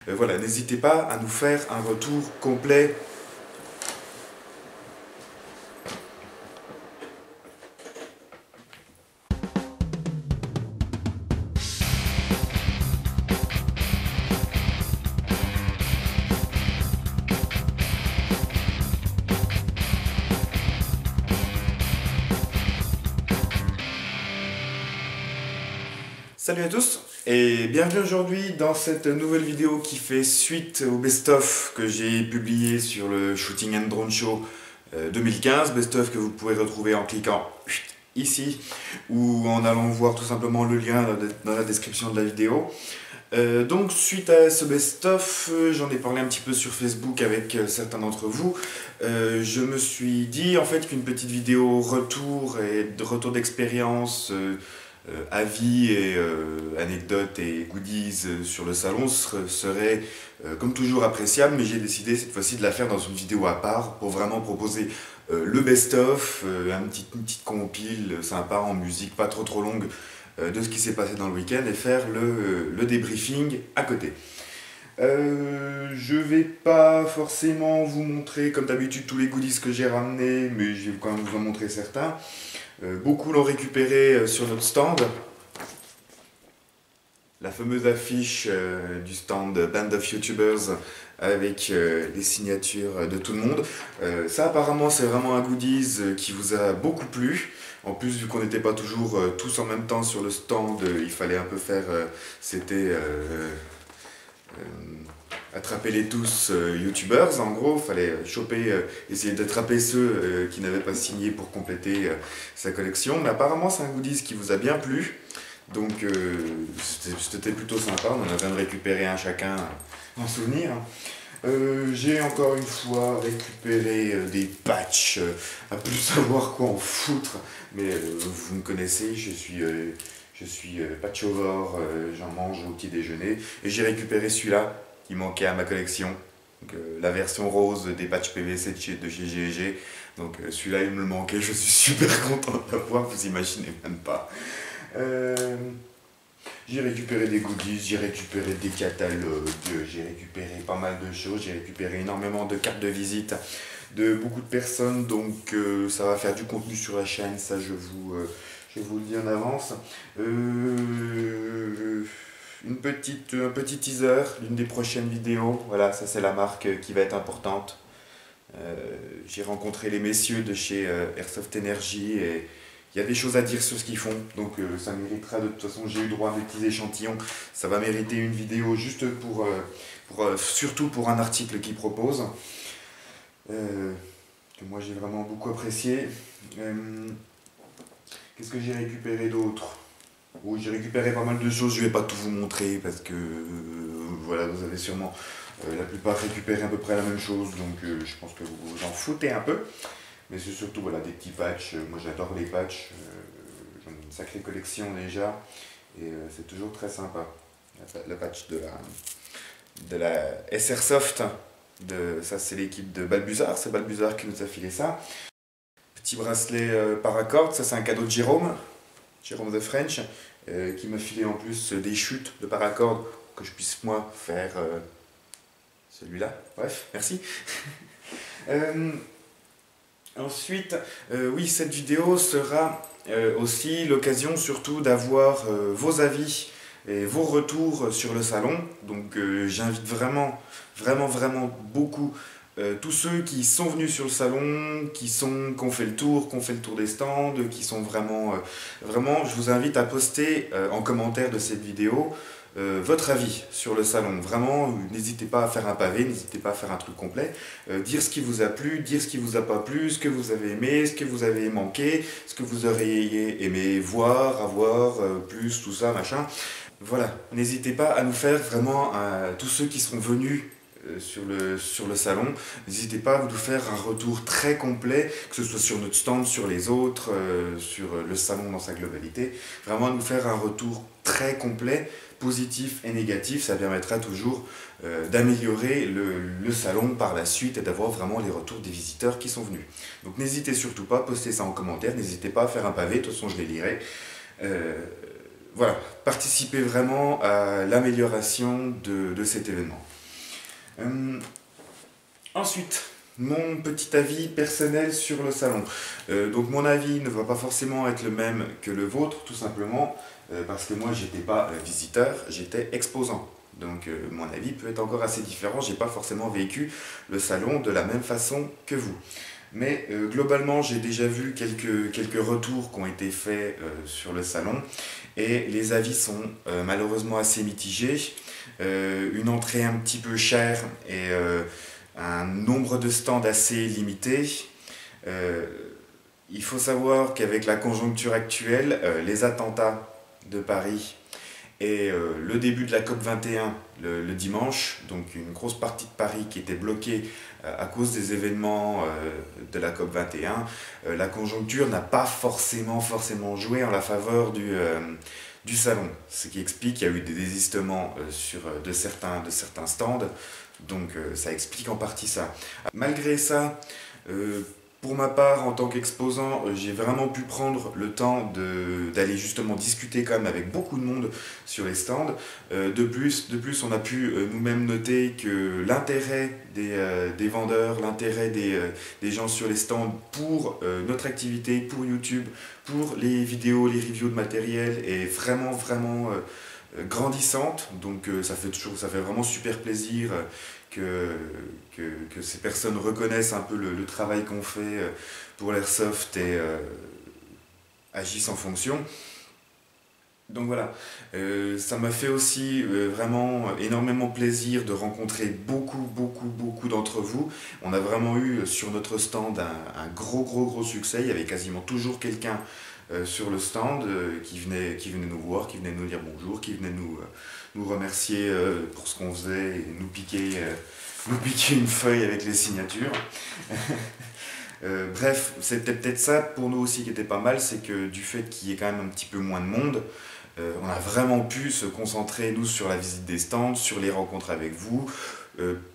Voilà, n'hésitez pas à nous faire un retour complet. Salut à tous et bienvenue aujourd'hui dans cette nouvelle vidéo qui fait suite au best-of que j'ai publié sur le Shooting and Drone Show 2015, best-of que vous pourrez retrouver en cliquant ici ou en allant voir tout simplement le lien dans la description de la vidéo. Donc suite à ce best-of, j'en ai parlé un petit peu sur Facebook avec certains d'entre vous. Je me suis dit en fait qu'une petite vidéo retour et de retour d'expérience, avis et anecdotes et goodies sur le salon serait comme toujours appréciable, mais j'ai décidé cette fois-ci de la faire dans une vidéo à part pour vraiment proposer le best-of, une petite compile sympa en musique pas trop longue de ce qui s'est passé dans le week-end et faire le débriefing à côté. Je vais pas forcément vous montrer comme d'habitude tous les goodies que j'ai ramenés, mais je vais quand même vous en montrer certains. Beaucoup l'ont récupéré sur notre stand. La fameuse affiche du stand Band of YouTubers avec les signatures de tout le monde. Ça apparemment c'est vraiment un goodies qui vous a beaucoup plu. En plus vu qu'on n'était pas toujours tous en même temps sur le stand, il fallait un peu faire... c'était... attraper les tous youtubeurs, en gros, il fallait choper, essayer d'attraper ceux qui n'avaient pas signé pour compléter sa collection. Mais apparemment c'est un goodies qui vous a bien plu, donc c'était plutôt sympa, on en a bien récupéré un chacun en souvenir. J'ai encore une fois récupéré des patchs, à plus savoir quoi en foutre, mais vous me connaissez, je suis patchovore, j'en mange au petit déjeuner, et j'ai récupéré celui-là qui manquait à ma collection, donc, la version rose des patchs PVC de chez GG, donc celui-là il me manquait, je suis super content de l'avoir, vous imaginez même pas. J'ai récupéré des goodies, j'ai récupéré des catalogues, j'ai récupéré pas mal de choses, j'ai récupéré énormément de cartes de visite de beaucoup de personnes, donc ça va faire du contenu sur la chaîne, ça je vous le dis en avance. Un petit teaser d'une des prochaines vidéos, voilà, ça c'est la marque qui va être importante. J'ai rencontré les messieurs de chez Airsoft Energy et il y a des choses à dire sur ce qu'ils font, donc ça méritera, de toute façon j'ai eu droit à des petits échantillons, ça va mériter une vidéo juste surtout pour un article qu'ils proposent, que moi j'ai vraiment beaucoup apprécié. Qu'est-ce que j'ai récupéré d'autre? Oui, j'ai récupéré pas mal de choses, je vais pas tout vous montrer parce que voilà, vous avez sûrement la plupart récupéré à peu près la même chose, donc je pense que vous vous en foutez un peu. Mais c'est surtout voilà, des petits patchs, moi j'adore les patchs, j'en ai une sacrée collection déjà, et c'est toujours très sympa. Le patch de la SRsoft, ça c'est l'équipe de Balbuzard, c'est Balbuzard qui nous a filé ça. Petit bracelet paracord, ça c'est un cadeau de Jérôme the French, qui m'a filé en plus des chutes de paracord que je puisse moi faire celui-là. Bref, merci. Ensuite, oui, cette vidéo sera aussi l'occasion surtout d'avoir vos avis et vos retours sur le salon. Donc j'invite vraiment beaucoup tous ceux qui sont venus sur le salon, qui ont fait le tour des stands, qui sont vraiment, je vous invite à poster en commentaire de cette vidéo votre avis sur le salon. Vraiment, n'hésitez pas à faire un pavé, n'hésitez pas à faire un truc complet, dire ce qui vous a plu, dire ce qui vous a pas plu, ce que vous avez aimé, ce que vous avez manqué, ce que vous auriez aimé voir, avoir, plus, tout ça, machin. Voilà, n'hésitez pas à nous faire vraiment, tous ceux qui sont venus sur le salon, n'hésitez pas à nous faire un retour très complet, que ce soit sur notre stand, sur les autres, sur le salon dans sa globalité, vraiment à nous faire un retour très complet, positif et négatif, ça permettra toujours d'améliorer le salon par la suite et d'avoir vraiment les retours des visiteurs qui sont venus. Donc n'hésitez surtout pas, postez ça en commentaire, n'hésitez pas à faire un pavé, de toute façon je les lirai. voilà, participer vraiment à l'amélioration de cet événement. Ensuite, mon petit avis personnel sur le salon. Donc mon avis ne va pas forcément être le même que le vôtre, tout simplement, parce que moi j'étais pas visiteur, j'étais exposant. Donc mon avis peut être encore assez différent, j'ai pas forcément vécu le salon de la même façon que vous. Mais globalement, j'ai déjà vu quelques retours qui ont été faits sur le salon et les avis sont malheureusement assez mitigés. Une entrée un petit peu chère et un nombre de stands assez limité. Euh, il faut savoir qu'avec la conjoncture actuelle, les attentats de Paris et le début de la COP 21 le dimanche, donc une grosse partie de Paris qui était bloquée à cause des événements de la COP 21, la conjoncture n'a pas forcément joué en la faveur du salon. Ce qui explique qu'il y a eu des désistements de certains stands, donc ça explique en partie ça. Malgré ça, pour ma part, en tant qu'exposant, j'ai vraiment pu prendre le temps d'aller justement discuter quand même avec beaucoup de monde sur les stands. De plus, on a pu nous-mêmes noter que l'intérêt des vendeurs, l'intérêt des gens sur les stands pour notre activité, pour YouTube, pour les vidéos, les reviews de matériel est vraiment grandissante. Donc ça fait vraiment super plaisir que ces personnes reconnaissent un peu le travail qu'on fait pour l'airsoft et agissent en fonction. Donc voilà, ça m'a fait aussi vraiment énormément plaisir de rencontrer beaucoup d'entre vous. On a vraiment eu sur notre stand un gros succès. Il y avait quasiment toujours quelqu'un sur le stand qui venait nous voir, qui venait nous dire bonjour, qui venait nous remercier pour ce qu'on faisait et nous piquer une feuille avec les signatures. Bref, c'était peut-être ça pour nous aussi qui était pas mal, c'est que du fait qu'il y ait quand même un petit peu moins de monde, on a vraiment pu se concentrer, nous, sur la visite des stands, sur les rencontres avec vous,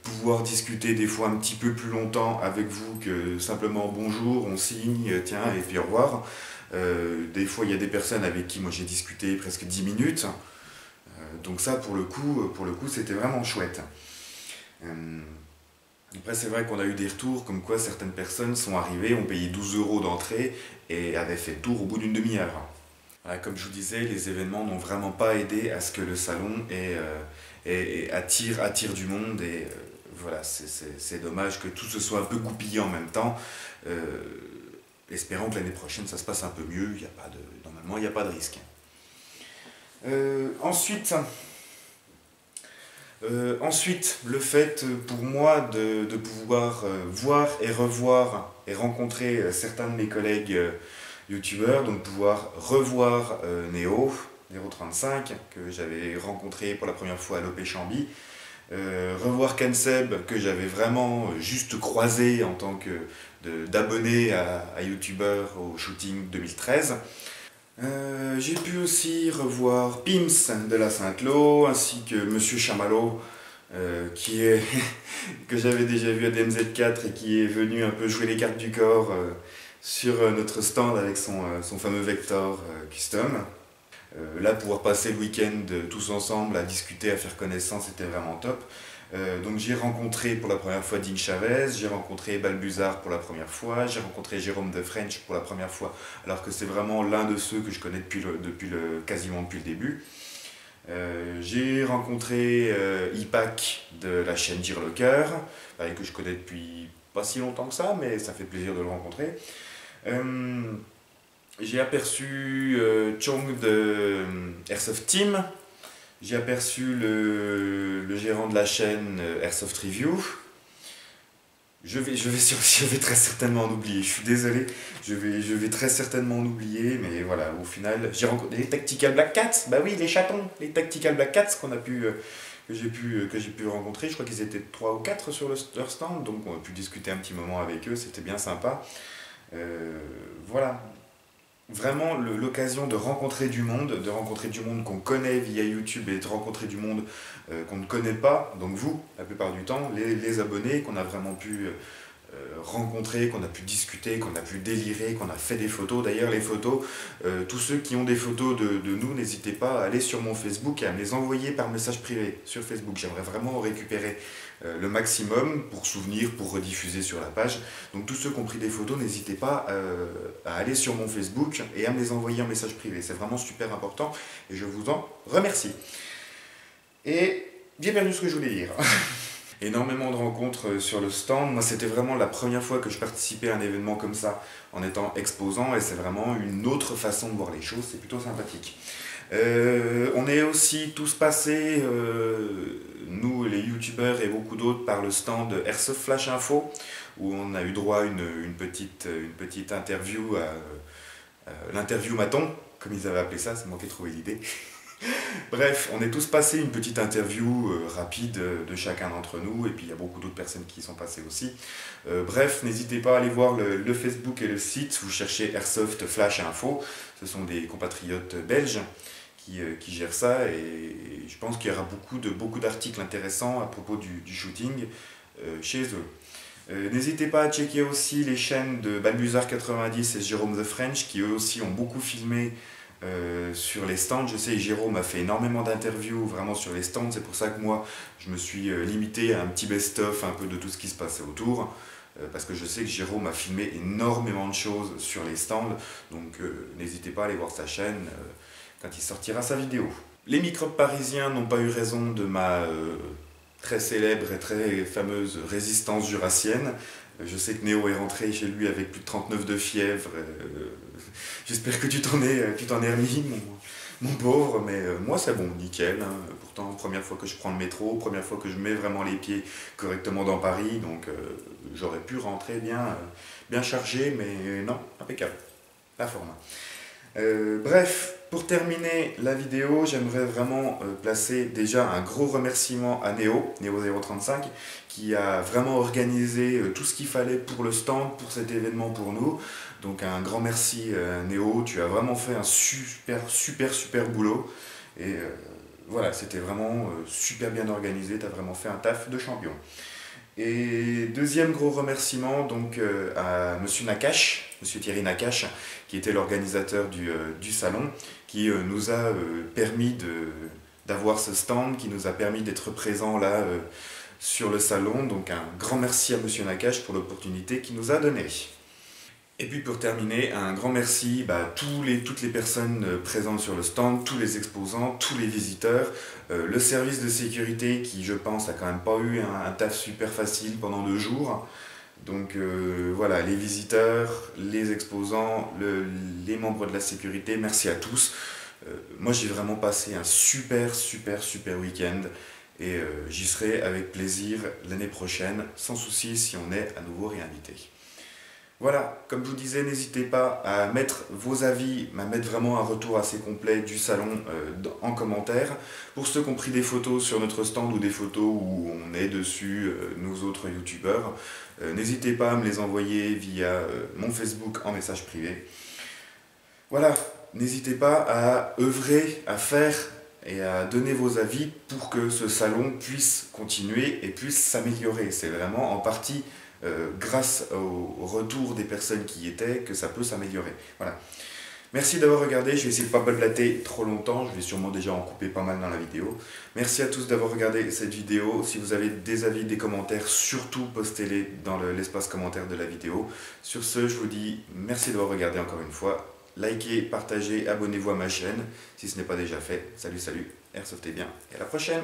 pouvoir discuter des fois un petit peu plus longtemps avec vous que simplement bonjour, on signe, tiens, et puis au revoir. Des fois, il y a des personnes avec qui moi j'ai discuté presque 10 minutes. Donc ça, pour le coup, c'était vraiment chouette. Après, c'est vrai qu'on a eu des retours comme quoi certaines personnes sont arrivées, ont payé 12 € d'entrée et avaient fait le tour au bout d'une demi-heure. Voilà, comme je vous disais, les événements n'ont vraiment pas aidé à ce que le salon attire du monde et voilà, c'est dommage que tout se soit un peu goupillé en même temps. Espérons que l'année prochaine ça se passe un peu mieux, normalement il n'y a pas de risque. Ensuite, le fait pour moi de pouvoir voir et revoir et rencontrer certains de mes collègues youtubeurs, donc pouvoir revoir Nero35 que j'avais rencontré pour la première fois à l'OP Chamby, revoir Kenseb que j'avais vraiment juste croisé en tant d'abonné à YouTuber au shooting 2013. J'ai pu aussi revoir Pims de la Saint-Lô ainsi que Monsieur Chamallow que j'avais déjà vu à DMZ4 et qui est venu un peu jouer les cartes du corps sur notre stand avec son fameux Vector Custom. Là, pouvoir passer le week-end tous ensemble à discuter, à faire connaissance, c'était vraiment top. Donc j'ai rencontré pour la première fois Dean Chavez, j'ai rencontré Balbuzard pour la première fois, j'ai rencontré Jérôme de French pour la première fois, alors que c'est vraiment l'un de ceux que je connais quasiment depuis le début. J'ai rencontré Ipak de la chaîne Gearlocker, que je connais depuis pas si longtemps que ça, mais ça fait plaisir de le rencontrer. J'ai aperçu Chong de Airsoft Team. J'ai aperçu le gérant de la chaîne Airsoft Review. Je vais très certainement en oublier. Je suis désolé, je vais très certainement en oublier, mais voilà, au final, j'ai rencontré les Tactical Black Cats. Bah oui, les chatons, les Tactical Black Cats que j'ai pu rencontrer. Je crois qu'ils étaient 3 ou 4 sur leur stand, donc on a pu discuter un petit moment avec eux, c'était bien sympa. Voilà. Vraiment l'occasion de rencontrer du monde qu'on connaît via YouTube et de rencontrer du monde qu'on ne connaît pas, donc vous, la plupart du temps, les abonnés qu'on a vraiment pu rencontré, qu'on a pu discuter, qu'on a pu délirer, qu'on a fait des photos. D'ailleurs, les photos, tous ceux qui ont des photos de nous, n'hésitez pas à aller sur mon Facebook et à me les envoyer par message privé sur Facebook. J'aimerais vraiment récupérer le maximum pour souvenir, pour rediffuser sur la page. Donc tous ceux qui ont pris des photos, n'hésitez pas à aller sur mon Facebook et à me les envoyer en message privé. C'est vraiment super important et je vous en remercie. Et bien perdu ce que je voulais dire. Énormément de rencontres sur le stand. Moi, c'était vraiment la première fois que je participais à un événement comme ça en étant exposant et c'est vraiment une autre façon de voir les choses. C'est plutôt sympathique. On est aussi tous passés, nous les youtubeurs et beaucoup d'autres, par le stand Airsoft Flash Info où on a eu droit à une petite interview, l'interview maton, comme ils avaient appelé ça, c'est moi qui ai trouvé l'idée. Bref, on est tous passés une petite interview rapide de chacun d'entre nous et puis il y a beaucoup d'autres personnes qui y sont passées aussi. Bref, n'hésitez pas à aller voir le Facebook et le site, vous cherchez Airsoft Flash Info, ce sont des compatriotes belges qui gèrent ça et je pense qu'il y aura beaucoup d'articles intéressants à propos du shooting chez eux. N'hésitez pas à checker aussi les chaînes de Balbuzard90 et Jérôme The French qui eux aussi ont beaucoup filmé sur les stands. Je sais, Jérôme a fait énormément d'interviews vraiment sur les stands, c'est pour ça que moi je me suis limité à un petit best-of un peu de tout ce qui se passait autour, parce que je sais que Jérôme a filmé énormément de choses sur les stands, donc n'hésitez pas à aller voir sa chaîne quand il sortira sa vidéo. Les microbes parisiens n'ont pas eu raison de ma très célèbre et très fameuse résistance jurassienne. Je sais que Néo est rentré chez lui avec plus de 39 de fièvre. J'espère que tu t'en es remis, mon pauvre, mais moi c'est bon, nickel. Hein. Pourtant, première fois que je prends le métro, première fois que je mets vraiment les pieds correctement dans Paris, donc j'aurais pu rentrer bien chargé, mais non, impeccable, la forme. Bref, pour terminer la vidéo, j'aimerais vraiment placer déjà un gros remerciement à Néo035, qui a vraiment organisé tout ce qu'il fallait pour le stand, pour cet événement pour nous. Donc un grand merci Néo, tu as vraiment fait un super boulot. Et voilà, c'était vraiment super bien organisé, tu as vraiment fait un taf de champion. Et deuxième gros remerciement donc à Monsieur Nakache, Monsieur Thierry Nakache, qui était l'organisateur du salon, qui nous a permis d'avoir ce stand, qui nous a permis d'être présents là sur le salon. Donc un grand merci à Monsieur Nakache pour l'opportunité qu'il nous a donnée. Et puis pour terminer, un grand merci à toutes les personnes présentes sur le stand, tous les exposants, tous les visiteurs, le service de sécurité qui je pense a quand même pas eu un taf super facile pendant 2 jours. Donc voilà, les visiteurs, les exposants, les membres de la sécurité, merci à tous. Moi j'ai vraiment passé un super week-end et j'y serai avec plaisir l'année prochaine, sans souci si on est à nouveau réinvité. Voilà, comme je vous disais, n'hésitez pas à mettre vos avis, à mettre vraiment un retour assez complet du salon en commentaire. Pour ceux qui ont pris des photos sur notre stand ou des photos où on est dessus, nous autres youtubeurs, n'hésitez pas à me les envoyer via mon Facebook en message privé. Voilà, n'hésitez pas à œuvrer, à faire et à donner vos avis pour que ce salon puisse continuer et puisse s'améliorer. C'est vraiment en partie grâce au retour des personnes qui y étaient que ça peut s'améliorer. Voilà. Merci d'avoir regardé, je vais essayer de ne pas blablater trop longtemps, je vais sûrement déjà en couper pas mal dans la vidéo. Merci à tous d'avoir regardé cette vidéo. Si vous avez des avis, des commentaires, surtout postez-les dans l'espace commentaire de la vidéo. Sur ce, je vous dis merci d'avoir regardé encore une fois. Likez, partagez, abonnez-vous à ma chaîne si ce n'est pas déjà fait. Salut, Airsoftez bien et à la prochaine!